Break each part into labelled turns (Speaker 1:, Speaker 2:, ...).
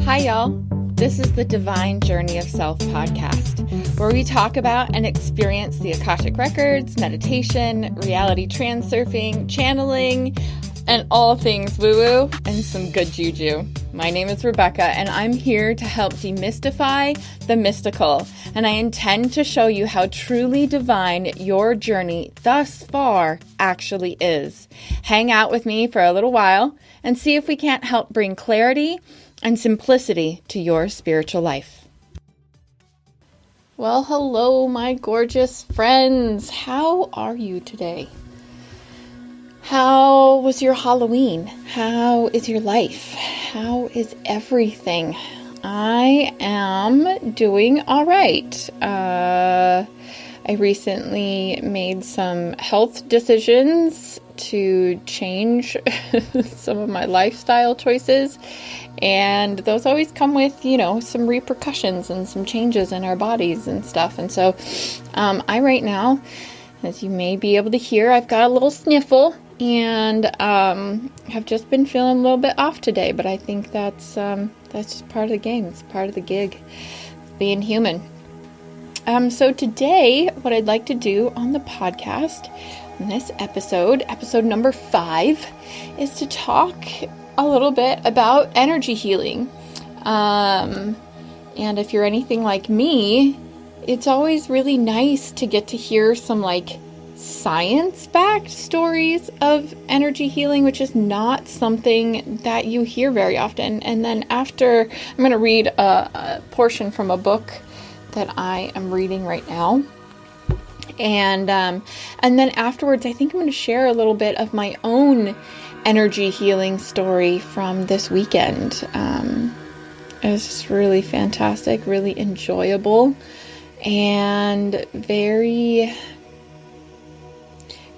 Speaker 1: Hi, y'all. This is the Divine Journey of Self podcast, where we talk about and experience the Akashic Records, meditation, reality transurfing, channeling, and all things woo-woo and some good juju. My name is Rebecca, and I'm here to help demystify the mystical, and I intend to show you how truly divine your journey thus far actually is. Hang out with me for a little while and see if we can't help bring clarity and simplicity to your spiritual life. Well, hello, my gorgeous friends. How are you today? How was your Halloween? How is your life? How is everything? I am doing all right. I recently made some health decisions to change some of my lifestyle choices, and those always come with, some repercussions and some changes in our bodies and stuff. And so I right now, as you may be able to hear, I've got a little sniffle and have just been feeling a little bit off today, but I think that's just part of the game. It's part of the gig of being human. So today, what I'd like to do on the podcast, in this episode number 5, is to talk a little bit about energy healing. And if you're anything like me, it's always really nice to get to hear some science-backed stories of energy healing, which is not something that you hear very often. And then after, I'm going to read a portion from a book that I am reading right now. And then afterwards, I think I'm going to share a little bit of my own energy healing story from this weekend. It was just really fantastic, really enjoyable, and very,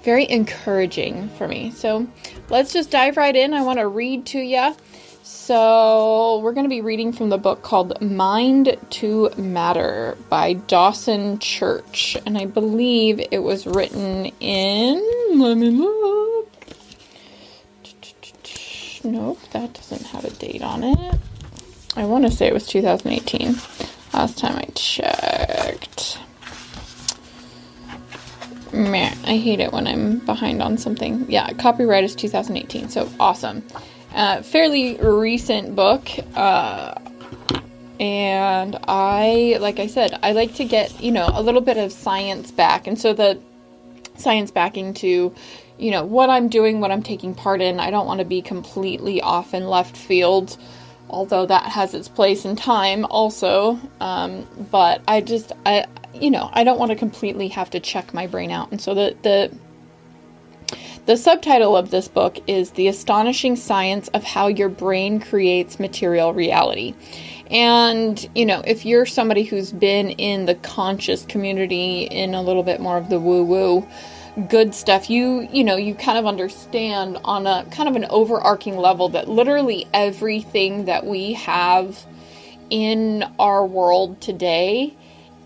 Speaker 1: very encouraging for me. So let's just dive right in. I want to read to you. So we're going to be reading from the book called Mind to Matter by Dawson Church. And I believe it was written in, let me look. Nope, that doesn't have a date on it. I want to say it was 2018. Last time I checked. Man, I hate it when I'm behind on something. Yeah, copyright is 2018, so awesome. Fairly recent book, and like I said, I like to get, a little bit of science back, and so the science backing to, what I'm doing, what I'm taking part in. I don't want to be completely off in left field, although that has its place in time also, but I don't want to completely have to check my brain out, and so the subtitle of this book is The Astonishing Science of How Your Brain Creates Material Reality. And, if you're somebody who's been in the conscious community, in a little bit more of the woo-woo good stuff, you kind of understand on a kind of an overarching level that literally everything that we have in our world today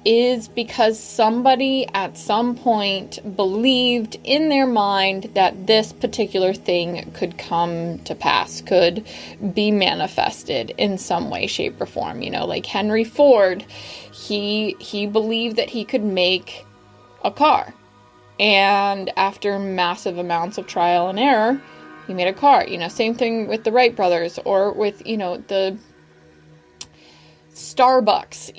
Speaker 1: is because somebody at some point believed in their mind that this particular thing could come to pass, could be manifested in some way, shape, or form. Like Henry Ford, he believed that he could make a car. And after massive amounts of trial and error, he made a car. Same thing with the Wright brothers, or with, the Starbucks,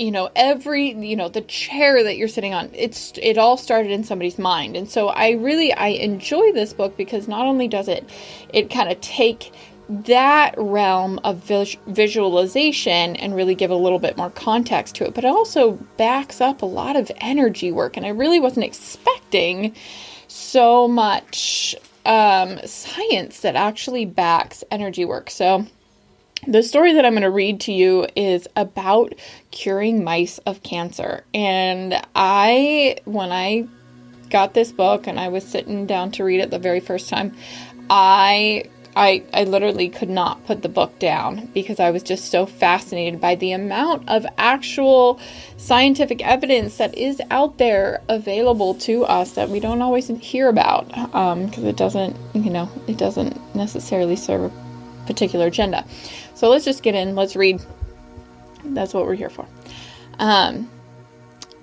Speaker 1: the chair that you're sitting on, it all started in somebody's mind. And so I enjoy this book because not only does it kind of take that realm of visualization and really give a little bit more context to it, but it also backs up a lot of energy work. And I really wasn't expecting so much science that actually backs energy work. So the story that I'm going to read to you is about curing mice of cancer. And when I got this book and I was sitting down to read it the very first time, I literally could not put the book down because I was just so fascinated by the amount of actual scientific evidence that is out there available to us that we don't always hear about, because it doesn't necessarily serve a particular agenda. So let's just get in. Let's read. That's what we're here for.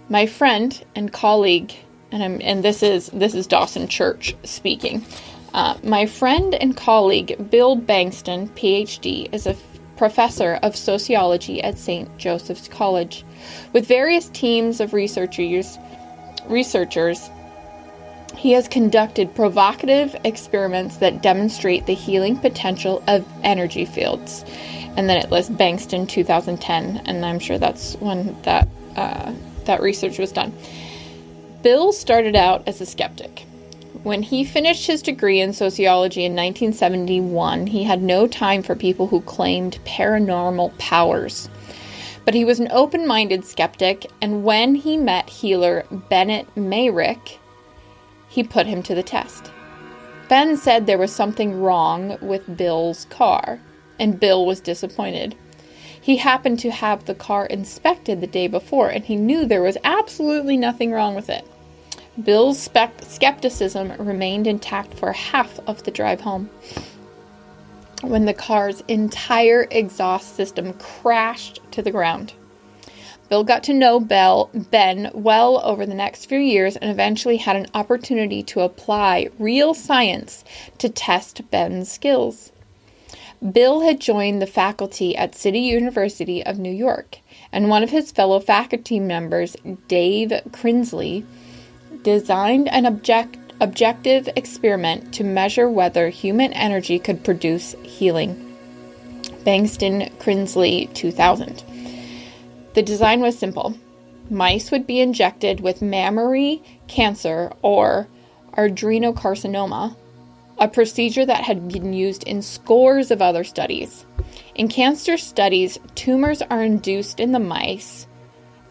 Speaker 1: My friend and colleague, and this is Dawson Church speaking. My friend and colleague Bill Bankston, PhD, is a professor of sociology at St. Joseph's College. With various teams of researchers, he has conducted provocative experiments that demonstrate the healing potential of energy fields. And then it lists Bankston 2010, and I'm sure that's when that research was done. Bill started out as a skeptic. When he finished his degree in sociology in 1971, he had no time for people who claimed paranormal powers. But he was an open-minded skeptic, and when he met healer Bennett Mayrick, he put him to the test. Ben said there was something wrong with Bill's car, and Bill was disappointed. He happened to have the car inspected the day before, and he knew there was absolutely nothing wrong with it. Bill's skepticism remained intact for half of the drive home, when the car's entire exhaust system crashed to the ground. Bill got to know Ben well over the next few years and eventually had an opportunity to apply real science to test Ben's skills. Bill had joined the faculty at City University of New York, and one of his fellow faculty members, Dave Crinsley, designed an objective experiment to measure whether human energy could produce healing. Bankston Crinsley 2000. The design was simple. Mice would be injected with mammary cancer or adrenocarcinoma, a procedure that had been used in scores of other studies. In cancer studies, tumors are induced in the mice,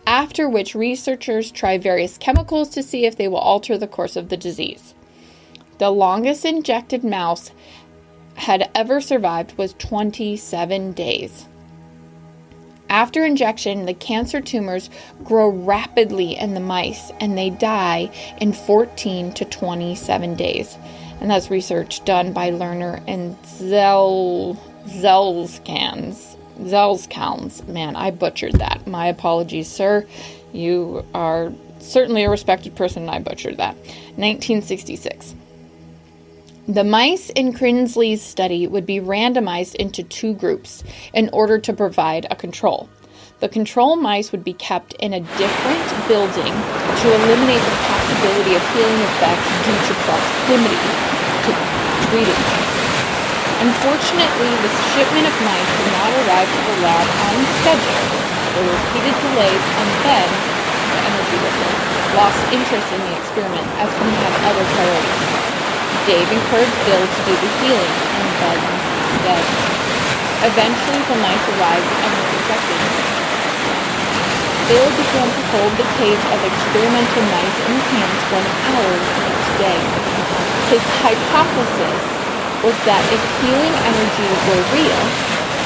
Speaker 1: after which researchers try various chemicals to see if they will alter the course of the disease. The longest injected mouse had ever survived was 27 days. After injection, the cancer tumors grow rapidly in the mice, and they die in 14 to 27 days. And that's research done by Lerner and Zelskans. Man, I butchered that. My apologies, sir. You are certainly a respected person, and I butchered that. 1966. The mice in Crinsley's study would be randomized into two groups in order to provide a control. The control mice would be kept in a different building to eliminate the possibility of healing effects due to proximity to treated mice. Unfortunately, the shipment of mice did not arrive to the lab on schedule. There were repeated delays, and Ben, the energy worker, lost interest in the experiment as he had other priorities. Dave encouraged Bill to do the healing, and Ben instead. Eventually, the mice arrived and were infected. Bill began to hold the cage of experimental mice in his hands for an hour each day. His hypothesis was that if healing energy were real,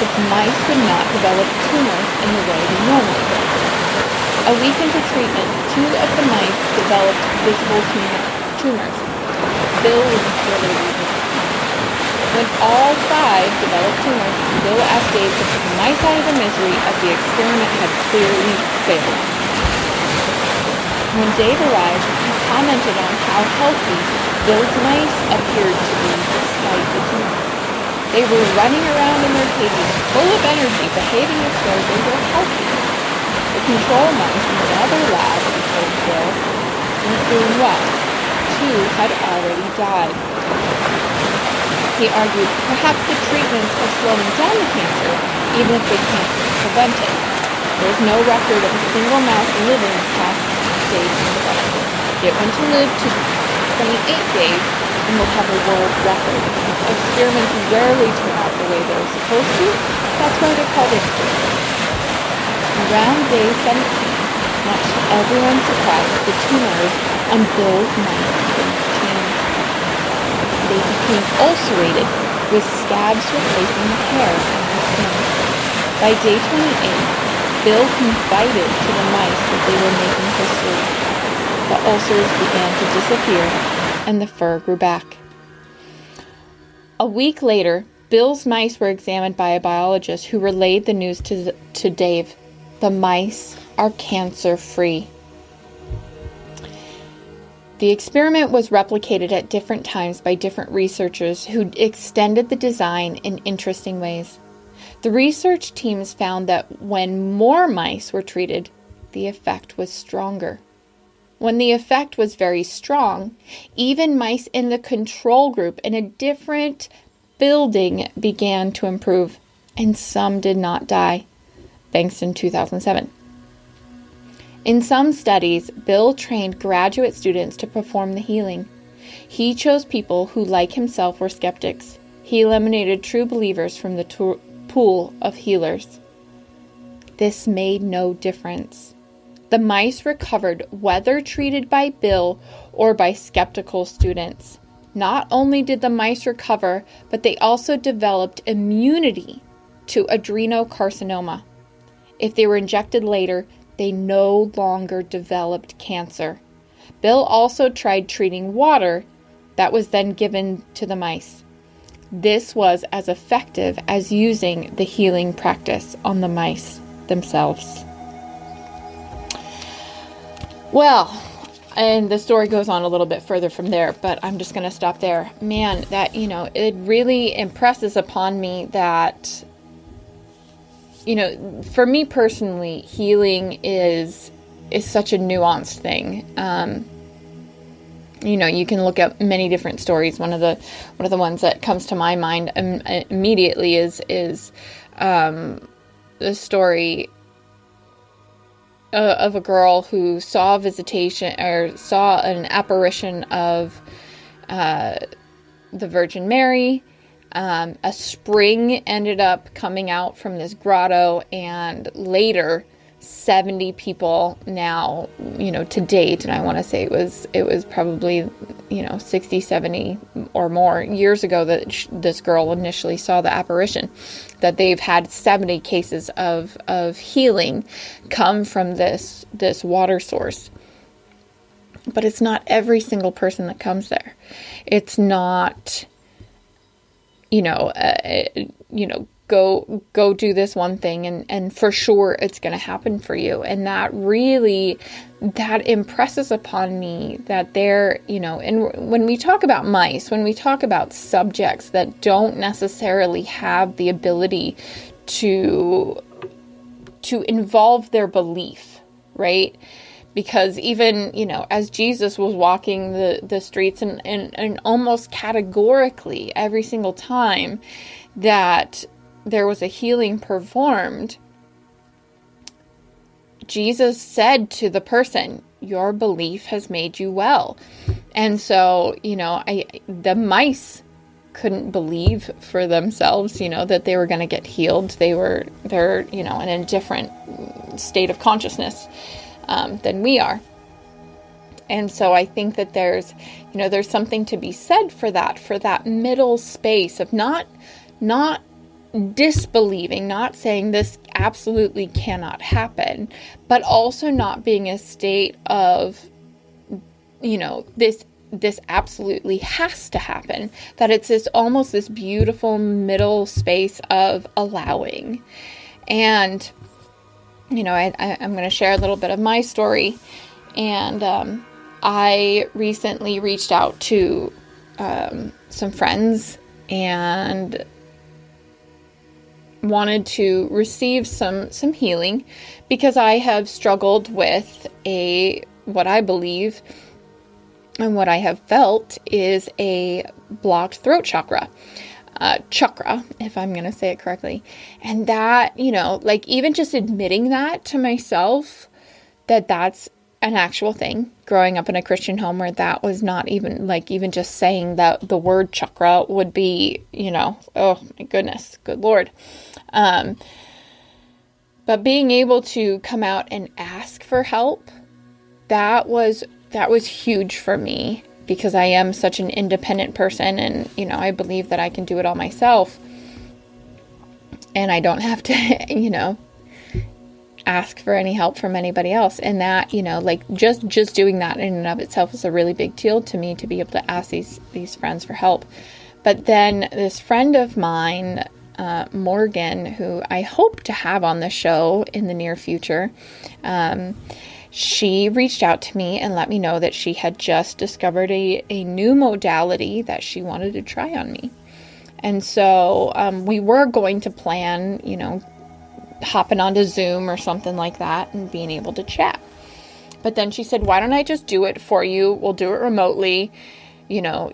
Speaker 1: the mice would not develop tumors in the way they normally would. A week into treatment, 2 of the mice developed visible tumors. Bill was incredibly disappointed. When all 5 developed tumors, Bill asked Dave to put the mice out of their misery as the experiment had clearly failed. When Dave arrived, he commented on how healthy Bill's mice appeared to be despite the tumors. They were running around in their cages full of energy, behaving as though they were healthy. The control mice in another lab, he told Bill, weren't doing well. 2 had already died. He argued perhaps the treatments are slowing down the cancer, even if they can't prevent it. There's no record of a single mouse living past day 27. It went to live to 28 days and will have a world record. Experiments rarely turn out the way they're supposed to. That's why they're called experiments. Around day 17, much to everyone's surprise, the tumors on Bill's mice changed. They became ulcerated, with scabs replacing the hair on their skin. By day 28, Bill confided to the mice that they were making history. The ulcers began to disappear, and the fur grew back. A week later, Bill's mice were examined by a biologist who relayed the news to Dave. The mice are cancer-free. The experiment was replicated at different times by different researchers who extended the design in interesting ways. The research teams found that when more mice were treated, the effect was stronger. When the effect was very strong, even mice in the control group in a different building began to improve, and some did not die, thanks in 2007. In some studies, Bill trained graduate students to perform the healing. He chose people who, like himself, were skeptics. He eliminated true believers from the pool of healers. This made no difference. The mice recovered whether treated by Bill or by skeptical students. Not only did the mice recover, but they also developed immunity to adenocarcinoma. If they were injected later, they no longer developed cancer. Bill also tried treating water that was then given to the mice. This was as effective as using the healing practice on the mice themselves. Well, and the story goes on a little bit further from there, but I'm just going to stop there. Man, that, it really impresses upon me that, for me personally, healing is such a nuanced thing. You can look at many different stories. One of the ones that comes to my mind immediately is the story of a girl who saw a visitation or saw an apparition of the Virgin Mary. A spring ended up coming out from this grotto, and later 70 people now, to date, and I want to say it was probably 60, 70 or more years ago that this girl initially saw the apparition, that they've had 70 cases of healing come from this water source. But it's not every single person that comes there. It's not go do this one thing and for sure it's going to happen for you. And that impresses upon me that there, and when we talk about mice, when we talk about subjects that don't necessarily have the ability to involve their belief, right? Because even, as Jesus was walking the streets and almost categorically every single time that there was a healing performed, Jesus said to the person, "Your belief has made you well." And so, the mice couldn't believe for themselves, that they were going to get healed. They're, in a different state of consciousness than we are. And so I think that there's something to be said for that middle space of not disbelieving, not saying this absolutely cannot happen, but also not being a state of, this absolutely has to happen, that it's almost this beautiful middle space of allowing. And, I'm going to share a little bit of my story. And I recently reached out to some friends and wanted to receive some healing because I have struggled with what I believe and what I have felt is a blocked throat chakra, if I'm going to say it correctly. And that, even just admitting that to myself, that's an actual thing, growing up in a Christian home where that was not even, even just saying that the word chakra would be, oh my goodness, good Lord. But being able to come out and ask for help, that was huge for me, because I am such an independent person, and, I believe that I can do it all myself, and I don't have to, ask for any help from anybody else. And that, just doing that in and of itself is a really big deal to me, to be able to ask these friends for help. But then this friend of mine, Morgan, who I hope to have on the show in the near future, she reached out to me and let me know that she had just discovered a new modality that she wanted to try on me. And so we were going to plan, hopping onto Zoom or something like that and being able to chat. But then she said, why don't I just do it for you? We'll do it remotely.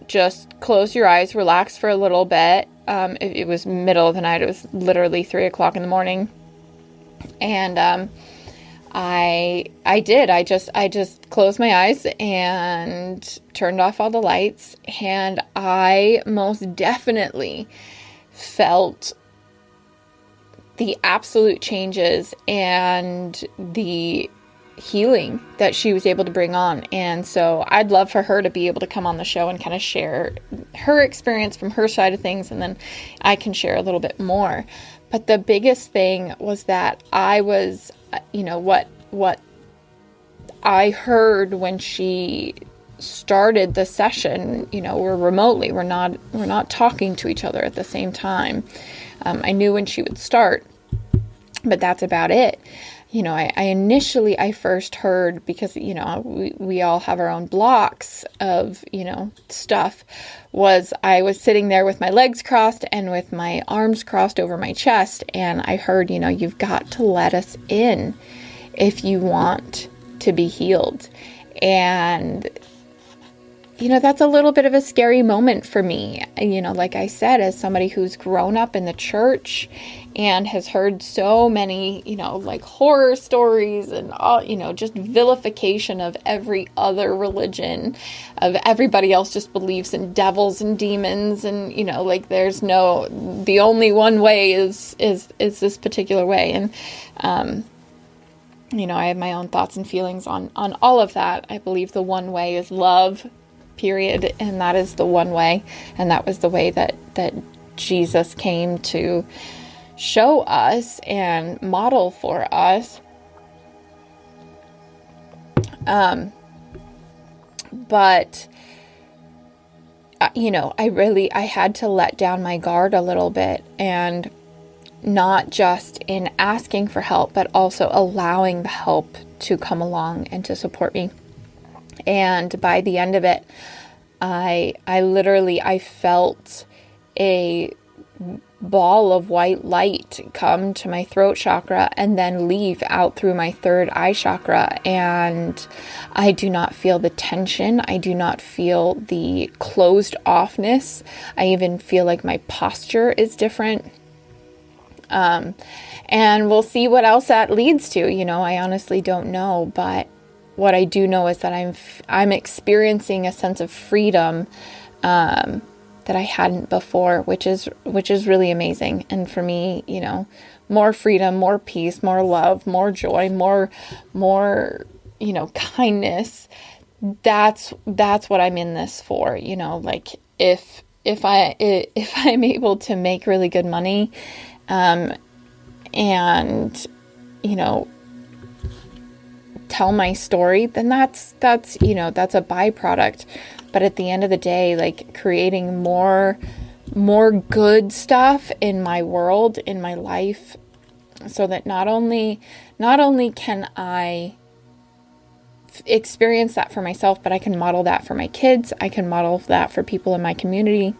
Speaker 1: Just close your eyes, relax for a little bit. It was middle of the night. It was literally 3:00 in the morning. And I did. I just closed my eyes and turned off all the lights. And I most definitely felt the absolute changes and the healing that she was able to bring on. And so I'd love for her to be able to come on the show and kind of share her experience from her side of things, and then I can share a little bit more. But the biggest thing was that I was, what I heard when she started the session, we're remotely, we're not talking to each other at the same time. I knew when she would start, but that's about it. I first heard, because, we all have our own blocks of, stuff, I was sitting there with my legs crossed and with my arms crossed over my chest. And I heard, you've got to let us in if you want to be healed. And, that's a little bit of a scary moment for me. Like I said, as somebody who's grown up in the church and has heard so many, horror stories and all, just vilification of every other religion, of everybody else just believes in devils and demons. And, the only one way is this particular way. And, I have my own thoughts and feelings on all of that. I believe the one way is love, period. And that is the one way. And that was the way that Jesus came to show us and model for us. But, I had to let down my guard a little bit, and not just in asking for help, but also allowing the help to come along and to support me. And by the end of it, I felt a ball of white light come to my throat chakra and then leave out through my third eye chakra. And I do not feel the tension. I do not feel the closed offness. I even feel like my posture is different. And we'll see what else that leads to. I honestly don't know, but what I do know is that I'm experiencing a sense of freedom, that I hadn't before, which is really amazing. And for me, more freedom, more peace, more love, more joy, more, kindness. That's what I'm in this for. If I'm able to make really good money, and, tell my story, then that's a byproduct. But at the end of the day, creating more good stuff in my world, in my life, so that not only can I experience that for myself, but I can model that for my kids. I can model that for people in my community.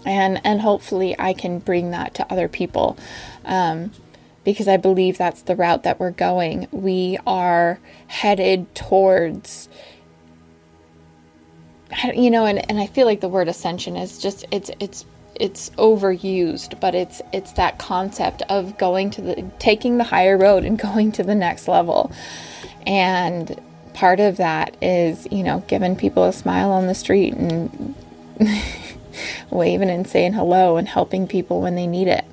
Speaker 1: And hopefully I can bring that to other people, because I believe that's the route that we're going. We are headed towards, and I feel like the word ascension is just, it's overused, but it's that concept of taking the higher road and going to the next level. And part of that is, giving people a smile on the street and waving and saying hello and helping people when they need it.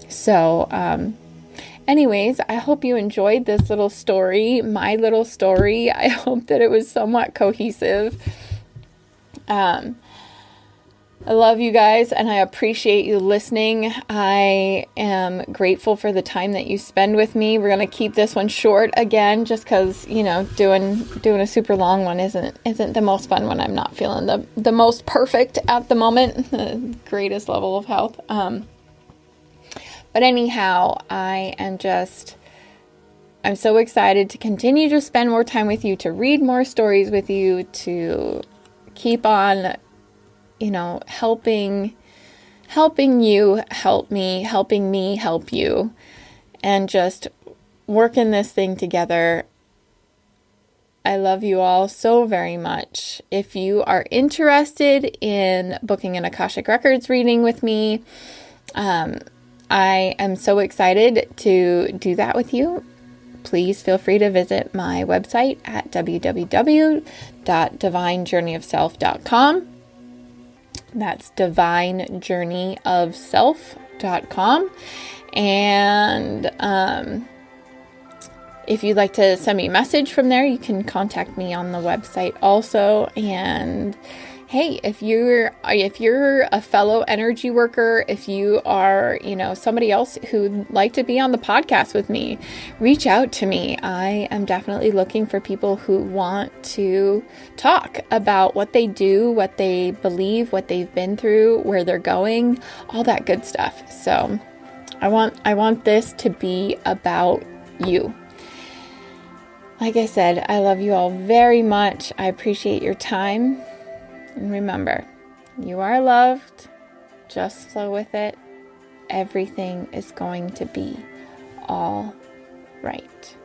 Speaker 1: So, anyways, I hope you enjoyed this little story, my little story. I hope that it was somewhat cohesive. I love you guys, and I appreciate you listening. I am grateful for the time that you spend with me. We're going to keep this one short again, just because, doing a super long one isn't the most fun when I'm not feeling the most perfect at the moment, the greatest level of health. But anyhow, I'm so excited to continue to spend more time with you, to read more stories with you, to keep on, helping you help me, helping me help you, and just working this thing together. I love you all so very much. If you are interested in booking an Akashic Records reading with me, I am so excited to do that with you. Please feel free to visit my website at www.divinejourneyofself.com. That's divinejourneyofself.com. And if you'd like to send me a message from there, you can contact me on the website also. And hey, if you're a fellow energy worker, if you are, somebody else who'd like to be on the podcast with me, reach out to me. I am definitely looking for people who want to talk about what they do, what they believe, what they've been through, where they're going, all that good stuff. So I want this to be about you. Like I said, I love you all very much. I appreciate your time. And remember, you are loved. Just flow with it. Everything is going to be all right.